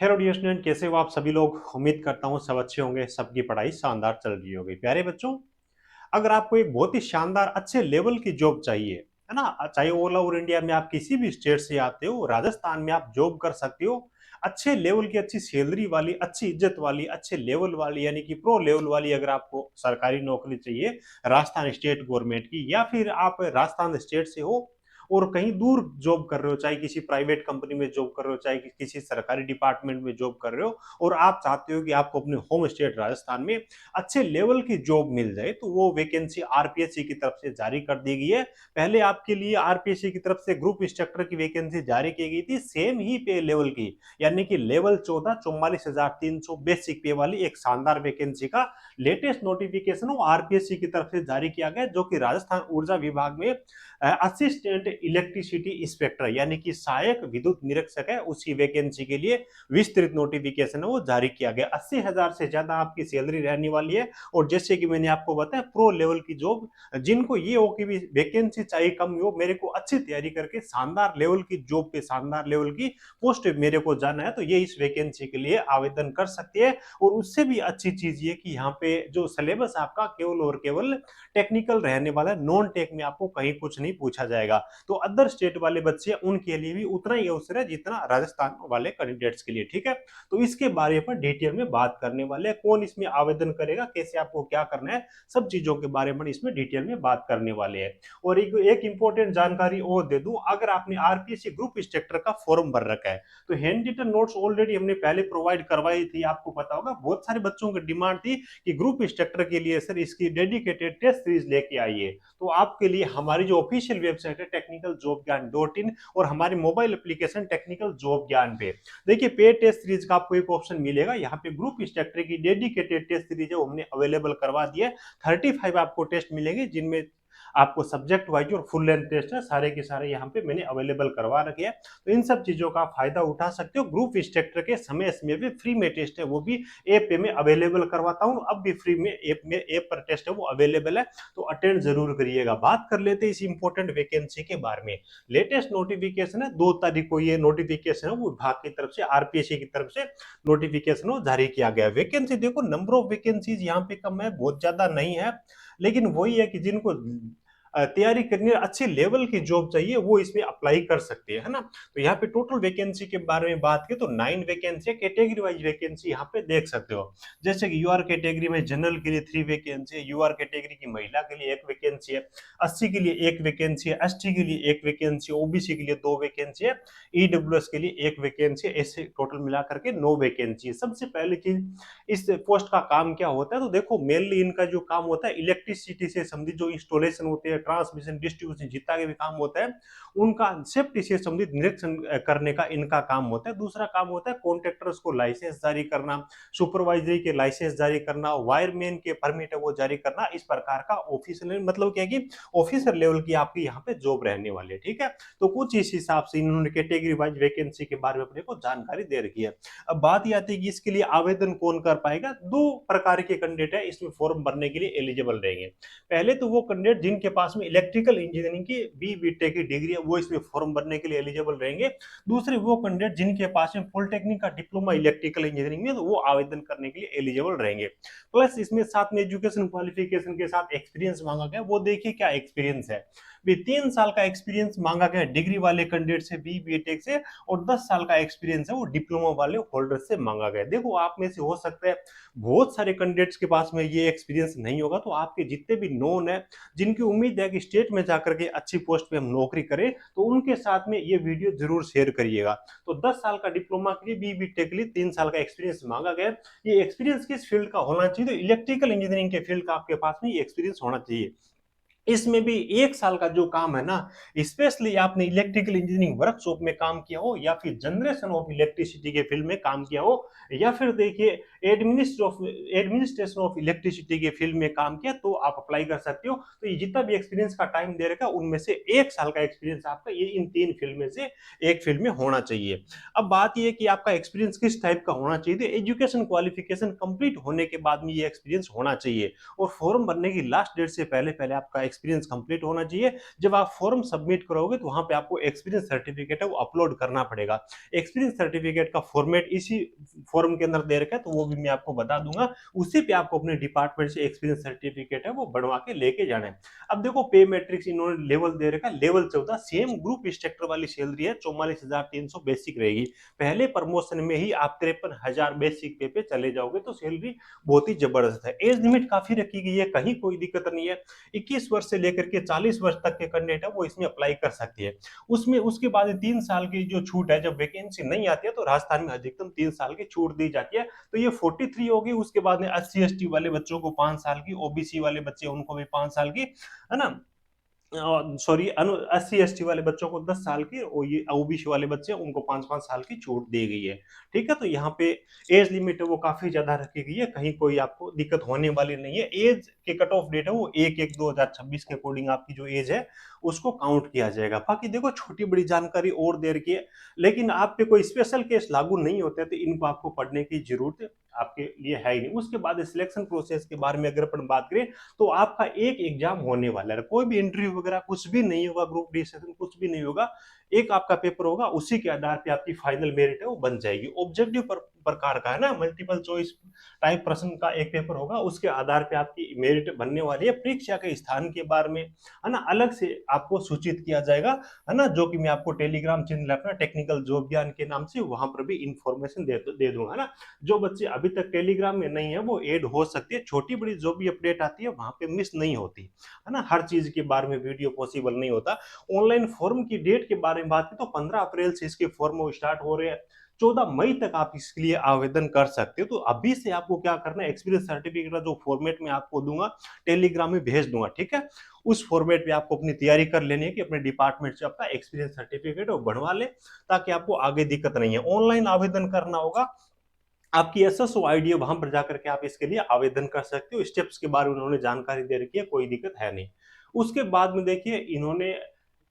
Hello dear student, कैसे हो आप सभी लोग। उम्मीद करता हूँ सब अच्छे होंगे, सबकी पढ़ाई शानदार चल रही होगी। प्यारे बच्चों, अगर आपको एक बहुत ही शानदार अच्छे लेवल की जॉब चाहिए, है ना, चाहे ऑल ओवर इंडिया में आप किसी भी स्टेट से आते हो, राजस्थान में आप जॉब कर सकते हो। अच्छे लेवल की, अच्छी सैलरी वाली, अच्छी इज्जत वाली, अच्छे लेवल वाली, यानी कि प्रो लेवल वाली अगर आपको सरकारी नौकरी चाहिए राजस्थान स्टेट गवर्नमेंट की, या फिर आप राजस्थान स्टेट से हो और कहीं दूर जॉब कर रहे हो, चाहे किसी प्राइवेट कंपनी में जॉब कर रहे हो, चाहे किसी सरकारी डिपार्टमेंट में जॉब कर रहे हो, और आप चाहते हो कि आपको अपने होम स्टेट राजस्थान में अच्छे लेवल की जॉब मिल जाए, तो वो वैकेंसी आरपीएससी की तरफ से जारी कर दी गई है। पहले आपके लिए आरपीएससी की तरफ से ग्रुप इंस्ट्रक्टर की वैकेंसी जारी की गई थी, सेम ही पे लेवल की, यानी कि लेवल 14 44,300 बेसिक पे वाली एक शानदार वैकेंसी का लेटेस्ट नोटिफिकेशन वो आरपीएससी की तरफ से जारी किया गया, जो कि राजस्थान ऊर्जा विभाग में असिस्टेंट इलेक्ट्रिसिटी इंस्पेक्टर यानी कि सहायक विद्युत निरीक्षक है, उसी वैकेंसी के लिए विस्तृत नोटिफिकेशन है वो जारी किया गया। 80,000 से ज्यादा आपकी सैलरी रहने वाली है। और जैसे कि मैंने आपको बताया, प्रो लेवल की जॉब, जिनको ये हो कि वैकेंसी चाहिए कम हो, मेरे को अच्छी तैयारी करके शानदार लेवल की जॉब पे शानदार लेवल की पोस्ट मेरे को जाना है, तो ये इस वैकेंसी के लिए आवेदन कर सकते हैं। और उससे भी अच्छी चीज ये कि यहाँ पे जो सिलेबस आपका केवल और केवल टेक्निकल रहने वाला है, नॉन टेक में आपको कहीं कुछ नहीं पूछा जाएगा। तो अदर स्टेट वाले बच्चे, उनके लिए भी उतना ही अवसर है जितना राजस्थान वाले कैंडिडेट्स के लिए, ठीक है। तो इसके बारे में डिटेल में बात करने वाले हैं, कौन इसमें आवेदन करेगा, कैसे आपको क्या करना है, सब चीजों के बारे में इसमें डिटेल में बात करने वाले हैं। और एक इंपॉर्टेंट जानकारी और दे दूं, अगर आपने आरपीएससी ग्रुप इंस्ट्रक्टर का फॉर्म भर रखा है, तो हैंड रिटन नोट्स ऑलरेडी हमने पहले प्रोवाइड करवाई थी, आपको पता होगा। बहुत सारे बच्चों की डिमांड थी कि ग्रुप इंस्ट्रक्टर के लिए सर इसकी डेडिकेटेड टेस्ट सीरीज लेके आइए। तो आपके लिए हमारी जो ऑफिशियल वेबसाइट है टेक्निकल जॉब ज्ञान .in, और हमारी मोबाइल एप्लीकेशन टेक्निकल जॉब ज्ञान पे देखिए पे टेस्ट सीरीज का आपको एक ऑप्शन मिलेगा। यहाँ पे ग्रुप इंस्ट्रक्टर की डेडिकेटेड टेस्ट सीरीज है वो हमने अवेलेबल करवा दिया है। 35 आपको टेस्ट मिलेंगे, जिनमें आपको सब्जेक्ट वाइज और फुल लेंथ टेस्ट है, सारे के सारे यहाँ पे मैंने अवेलेबल करवा रखे हैं। तो इन सब चीजों का फायदा उठा सकते हो। ग्रुप इंस्ट्रक्टर के समय समय पे फ्री में टेस्ट है, वो भी ऐप पे में अवेलेबल करवाता हूँ, अब भी फ्री में ऐप पर टेस्ट है वो अवेलेबल है, तो अटेंड जरूर करिएगा। बात कर लेते हैं इस इंपॉर्टेंट वैकेंसी के बारे में। लेटेस्ट नोटिफिकेशन है, 2 तारीख को ये नोटिफिकेशन है वो विभाग की तरफ से, आरपीएससी की तरफ से नोटिफिकेशन वो जारी किया गया। वैकेंसी देखो, नंबर ऑफ वैकेंसीज यहाँ पे कम है, बहुत ज्यादा नहीं है, लेकिन वही है कि जिनको तैयारी करनी है, अच्छे लेवल की जॉब चाहिए, वो इसमें अप्लाई कर सकते हैं, है ना। तो यहाँ पे टोटल वैकेंसी के बारे में बात की तो 9 वैकेंसी है। कैटेगरी वाइज वैकेंसी यहाँ पे देख सकते हो, जैसे कि यूआर कैटेगरी में जनरल के लिए 3 वैकेंसी है, यूआर कैटेगरी की महिला के लिए 1 वैकेंसी है, 80 के लिए 1 वैकेंसी है, एसटी के लिए 1 वैकेंसी है, ओबीसी के लिए 2 वैकेंसी है, ईडब्ल्यूएस के लिए 1 वैकेंसी है। ऐसे टोटल मिलाकर के 9 वैकेंसी है। सबसे पहली चीज, इस पोस्ट का काम क्या होता है, तो देखो मेनली इनका जो काम होता है इलेक्ट्रिसिटी से संबंधित जो इंस्टॉलेशन होते हैं, ट्रांसमिशन डिस्ट्रीब्यूशन जितना भी काम होता है, उनका सेफ्टी से संबंधित निरीक्षण करने का इनका काम होता है। दूसरा काम होता है कॉन्ट्रैक्टर्स को लाइसेंस जारी करना, सुपरवाइजरी के लाइसेंस जारी करना, वायरमैन के परमिट है वो जारी करना। इस प्रकार का ऑफिसर, मतलब क्या कि ऑफिसर लेवल की आपकी यहाँ पे जॉब रहने वाली है, ठीक है। तो कुछ इस हिसाब से इन्होंने कैटेगरी वाइज वैकेंसी के बारे में अपने को जानकारी दे रखी है। अब बात ये आती है कि इसके लिए आवेदन कौन कर पाएगा। 2 प्रकार के कैंडिडेट है इसमें फॉर्म भरने के लिए एलिजिबल रहेंगे। पहले तो वो कैंडिडेट जिनके पास में इलेक्ट्रिकल इंजीनियरिंग की बीटेक की डिग्री है, वो इसमें फॉर्म भरने के लिए एलिजिबल रहेंगे। दूसरे वो कैंडिडेट जिनके पास में पॉलिटेक्निक का डिप्लोमा इलेक्ट्रिकल इंजीनियरिंग में, तो वो आवेदन करने के लिए एलिजिबल रहेंगे। प्लस इसमें साथ में एजुकेशन क्वालिफिकेशन के साथ एक्सपीरियंस मांगा गया, वो देखिए क्या एक्सपीरियंस है। भी 3 साल का एक्सपीरियंस मांगा गया डिग्री वाले कैंडिडेट से, बीटेक से, और 10 साल का एक्सपीरियंस है वो डिप्लोमा वाले होल्डर से मांगा गया। देखो आप में से हो सकता है बहुत सारे कैंडिडेट्स के पास में ये एक्सपीरियंस नहीं होगा, तो आपके जितने भी नोन है, जिनकी उम्मीद है कि स्टेट में जाकर के अच्छी पोस्ट पे हम नौकरी करें, तो उनके साथ में ये वीडियो जरूर शेयर करिएगा। तो 10 साल का डिप्लोमा के लिए, बीटेक के लिए 3 साल का एक्सपीरियंस मांगा गया। ये एक्सपीरियंस किस फील्ड का होना चाहिए, तो इलेक्ट्रिकल इंजीनियरिंग के फील्ड का आपके पास में एक्सपीरियंस होना चाहिए। इसमें भी 1 साल का जो काम है ना, स्पेशली आपने इलेक्ट्रिकल इंजीनियरिंग वर्कशॉप में काम किया हो, या फिर जनरेशन ऑफ इलेक्ट्रिसिटी के फील्ड में काम किया हो, या फिर देखिए एडमिनिस्ट्रेशन ऑफ इलेक्ट्रिसिटी के फील्ड में काम किया, तो आप अप्लाई कर सकते हो। तो ये जितना भी एक्सपीरियंस का टाइम दे रखा, उनमें से 1 साल का एक्सपीरियंस आपका ये इन 3 फील्ड में से एक फील्ड में होना चाहिए। अब बात ये है कि आपका एक्सपीरियंस किस टाइप का होना चाहिए, एजुकेशन क्वालिफिकेशन कंप्लीट होने के बाद में ये एक्सपीरियंस होना चाहिए। और फॉर्म भरने की लास्ट डेट से पहले पहले आपका एक्सपीरियंस कंप्लीट होना चाहिए। जब आप फॉर्म सबमिट करोगे तो वहां पे आपको एक्सपीरियंस सर्टिफिकेट है वो अपलोड करना पड़ेगा। एक्सपीरियंस सर्टिफिकेट का फॉर्मेट इसी फॉर्म के अंदर दे रखा है, तो वो भी मैं आपको बता दूंगा। उसी पे आपको अपने डिपार्टमेंट से एक्सपीरियंस सर्टिफिकेट है वो बनवा के लेके जाना है। अब देखो पे मैट्रिक्स इन्होंने लेवल दे रखा है, लेवल 14, सेम ग्रुप इंस्ट्रक्टर वाली सैलरी है, 44,300 बेसिक रहेगी। पहले प्रमोशन में ही आप 53,000 बेसिक पे चले जाओगे, तो सैलरी बहुत ही जबरदस्त है। एज लिमिट काफी रखी गई है, कहीं कोई दिक्कत नहीं है। 21 वर्ष से लेकर के 40 वर्ष तक के कैंडिडेट है वो इसमें अप्लाई कर सकती है। उसमें उसके बाद 3 साल की जो छूट है, जब वैकेंसी नहीं आती है तो राजस्थान में अधिकतम 3 साल की छूट दी जाती है। तो ये 43 होगी। उसके बाद में SC ST वाले बच्चों को 5 साल की, OBC वाले बच्चे उनको भी 5 साल की, है ना। सॉरी, SC ST वाले बच्चों को 10 साल की, और ये OBC वाले बच्चे उनको 5-5 साल की छूट दी गई है। ठीक है, तो यहाँ पे एज लिमिट है वो काफी ज्यादा रखी गई है, कहीं कोई आपको दिक्कत होने वाली नहीं है। एज के कट ऑफ डेट है वो 1/1/2026 के अकॉर्डिंग आपकी जो एज है उसको काउंट किया जाएगा। बाकी देखो छोटी बड़ी जानकारी और दे रखी है, लेकिन आप पे कोई स्पेशल केस लागू नहीं होते, तो इनको आपको पढ़ने की जरूरत आपके लिए है ही नहीं। उसके बाद सिलेक्शन प्रोसेस के बारे में अगर अपन बात करें, तो आपका एक एग्जाम होने वाला है, कोई भी इंटरव्यू वगैरह कुछ भी नहीं होगा, ग्रुप डी सेशन कुछ भी नहीं होगा। एक आपका पेपर होगा, उसी के आधार पे आपकी फाइनल मेरिट है वो बन जाएगी। ऑब्जेक्टिव प्रकार का है ना, मल्टीपल चॉइस टाइप प्रश्न का एक पेपर होगा, उसके आधार पे आपकी मेरिट बनने वाली है। परीक्षा के स्थान के बारे में है ना अलग से आपको सूचित किया जाएगा, है ना, जो कि मैं आपको टेलीग्राम चैनल अपना टेक्निकल जॉब ज्ञान के नाम से वहां पर भी इंफॉर्मेशन दे दूंगा, है ना। जो बच्चे अभी तक टेलीग्राम में नहीं है वो ऐड हो सकती है, छोटी बड़ी जो भी अपडेट आती है वहां पे मिस नहीं होती, है ना। हर चीज के बारे में वीडियो पॉसिबल नहीं होता। ऑनलाइन फॉर्म की डेट के बारे में बात करें तो 15 अप्रैल से इसके फॉर्म स्टार्ट हो रहे हैं। 14 मई तक आप इसके लिए आवेदन कर सकते हो। तो अभी से आपको क्या करना है, एक्सपीरियंस सर्टिफिकेट का जो फॉर्मेट में आपको दूंगा टेलीग्राम में भेज दूंगा, ठीक है। उस फॉर्मेट में आपको अपनी तैयारी कर लेनी है कि अपने डिपार्टमेंट से आपका एक्सपीरियंस सर्टिफिकेट वो बनवा ले, ताकि आपको आगे दिक्कत नहीं है। ऑनलाइन आवेदन करना होगा, आपकी SSO ID है, वहां पर जाकर के आप इसके लिए आवेदन कर सकते हो। स्टेप्स के बारे में उन्होंने जानकारी दे रखी है, कोई दिक्कत है नहीं। उसके बाद में देखिए इन्होंने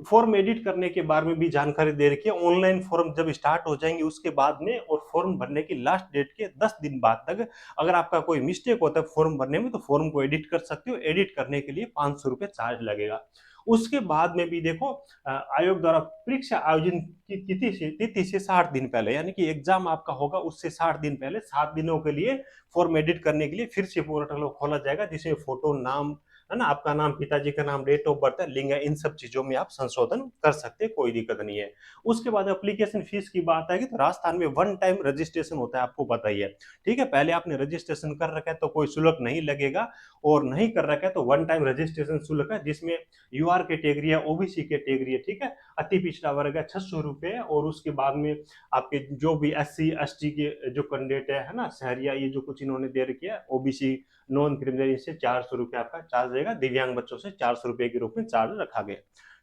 फॉर्म एडिट करने के बारे में भी जानकारी दे रखी है। ऑनलाइन फॉर्म जब स्टार्ट हो जाएंगे उसके बाद में, और फॉर्म भरने की लास्ट डेट के 10 दिन बाद तक अगर आपका कोई मिस्टेक होता है फॉर्म भरने में, तो फॉर्म को एडिट कर सकते हो। एडिट करने के लिए 500 रुपए चार्ज लगेगा। उसके बाद में भी देखो आयोग द्वारा परीक्षा आयोजन की तिथि से 60 दिन पहले, यानी कि एग्जाम आपका होगा उससे 60 दिन पहले, 7 दिनों के लिए फॉर्म एडिट करने के लिए फिर से पोर्टल खोला जाएगा, जिसमें फोटो, नाम, है ना, आपका नाम, पिताजी का नाम, डेट ऑफ बर्थ, लिंग है, इन सब चीजों में आप संशोधन कर सकते हैं, कोई दिक्कत नहीं है। उसके बाद एप्लीकेशन फीस की बात आएगी तो राजस्थान में 1 टाइम रजिस्ट्रेशन होता है, आपको पता ही है। ठीक है, पहले आपने रजिस्ट्रेशन कर रखा है तो कोई शुल्क नहीं लगेगा, और नहीं कर रखा है तो 1 टाइम रजिस्ट्रेशन शुल्क है, जिसमें UR कैटेगरी है, OBC कैटेगरी है, ठीक है, अति पिछड़ा वर्ग है, 600 रुपए। और उसके बाद में आपके जो भी SC ST के जो कैंडिडेट है ना, शहरिया, ये जो कुछ इन्होंने दे रखी है, OBC नॉन क्रिमिनल से 400 रुपए आपका चार्ज रहेगा, दिव्यांग बच्चों से 400 रुपए के रूप में चार्ज रखा गया।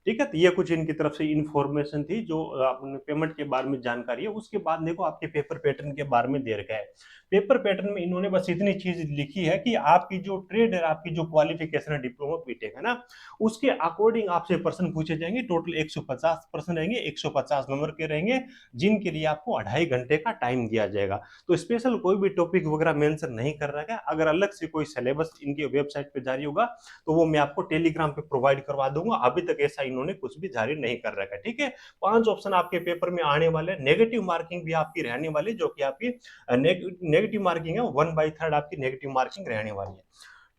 ठीक है, तो ये कुछ इनकी तरफ से इंफॉर्मेशन थी जो आपने पेमेंट के बारे में जानकारी है। उसके बाद देखो आपके पेपर पैटर्न के बारे में दे रखा है। पेपर पैटर्न में इन्होंने बस इतनी चीज लिखी है कि आपकी जो ट्रेड है, आपकी जो क्वालिफिकेशन है, डिप्लोमा बीटेक है ना, उसके अकॉर्डिंग आपसे प्रश्न पूछे जाएंगे। टोटल 150 प्रश्न रहेंगे, 150 नंबर के रहेंगे, जिनके लिए आपको 2.5 घंटे का टाइम दिया जाएगा। तो स्पेशल कोई भी टॉपिक वगैरह मेंशन नहीं कर रहा है। अगर अलग से कोई सिलेबस इनके वेबसाइट पे जारी होगा तो वो मैं आपको टेलीग्राम पे प्रोवाइड करवा दूंगा। अभी तक ऐसा इन्होंने कुछ भी जारी नहीं कर रखा है। ठीक है, 5 ऑप्शन आपके पेपर में आने वाले। नेगेटिव मार्किंग भी आपकी रहने वाली, जो कि आपकी नेगेटिव मार्किंग है, 1/3 आपकी नेगेटिव मार्किंग रहने वाली है।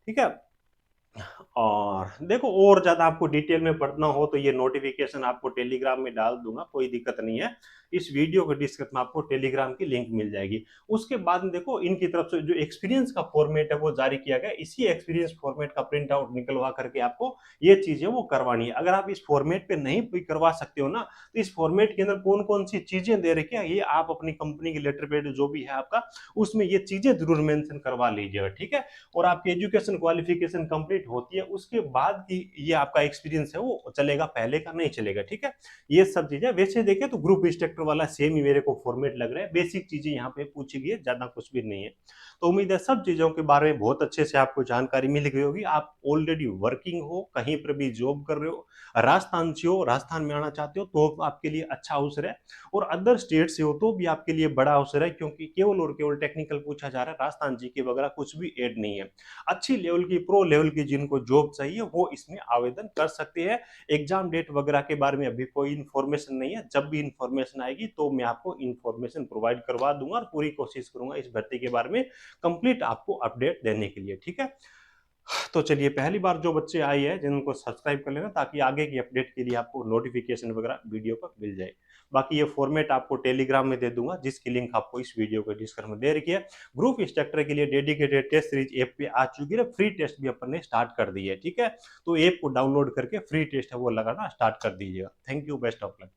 ठीक है, और देखो और ज्यादा आपको डिटेल में पढ़ना हो तो ये नोटिफिकेशन आपको टेलीग्राम में डाल दूंगा, कोई दिक्कत नहीं है। इस वीडियो के डिस्क्रिप्शन में आपको टेलीग्राम की लिंक मिल जाएगी। उसके बाद में देखो इनकी तरफ से जो एक्सपीरियंस का फॉर्मेट है वो जारी किया गया। इसी एक्सपीरियंस फॉर्मेट का प्रिंट आउट निकलवा करके आपको ये चीजें वो करवानी है। अगर आप इस फॉर्मेट पे नहीं भी करवा सकते हो ना, तो इस फॉर्मेट के अंदर कौन कौन सी चीजें दे रखी है, ये आप अपनी कंपनी के लेटर पेड जो भी है आपका, उसमें ये चीजें जरूर मेंशन करवा लीजिएगा। ठीक है, और आपकी एजुकेशन क्वालिफिकेशन कंप्लीट होती है उसके बाद की ये आपका एक्सपीरियंस है वो चलेगा, पहले का नहीं चलेगा। ठीक है, ये सब चीजें। वैसे देखें तो ग्रुप इंस्ट्रक्टर चैप्टर वाला सेम ही मेरे को फॉर्मेट लग रहा है, बेसिक चीजें यहाँ पे पूछी गई है, ज्यादा कुछ भी नहीं है। तो उम्मीद है सब चीजों के बारे में बहुत अच्छे से आपको जानकारी मिल गई होगी। आप ऑलरेडी वर्किंग हो, कहीं पर भी जॉब कर रहे हो, राजस्थान से हो, राजस्थान में आना चाहते हो तो आपके लिए अच्छा अवसर है, और अदर स्टेट से हो तो भी आपके लिए बड़ा अवसर है, क्योंकि केवल और केवल टेक्निकल पूछा जा रहा है, राजस्थान जीके वगैरह कुछ भी ऐड नहीं है। अच्छी लेवल की, प्रो लेवल की जिनको जॉब चाहिए वो इसमें आवेदन कर सकते हैं। एग्जाम डेट वगैरह के बारे में अभी कोई इन्फॉर्मेशन नहीं है, जब भी इन्फॉर्मेशन आएगी तो मैं आपको इन्फॉर्मेशन प्रोवाइड करवा दूंगा, और पूरी कोशिश करूंगा इस भर्ती के बारे में कंप्लीट आपको अपडेट देने के लिए। ठीक है, तो चलिए, पहली बार जो बच्चे आए हैं जिनको सब्सक्राइब कर लेना, ताकि आगे की अपडेट के लिए आपको नोटिफिकेशन वगैरह वीडियो पर मिल जाए। बाकी ये फॉर्मेट आपको टेलीग्राम में दे दूंगा, जिसकी लिंक आपको इस वीडियो के डिस्क्रिप्शन में दे रखी है। ग्रुप इंस्ट्रक्टर के लिए डेडिकेटेड टेस्ट सीरीज ऐप पे आ चुकी है, फ्री टेस्ट भी अपन ने स्टार्ट कर दी है। ठीक है, तो ऐप को डाउनलोड करके फ्री टेस्ट है वो लगाना स्टार्ट कर दीजिएगा। Thank you, best of luck.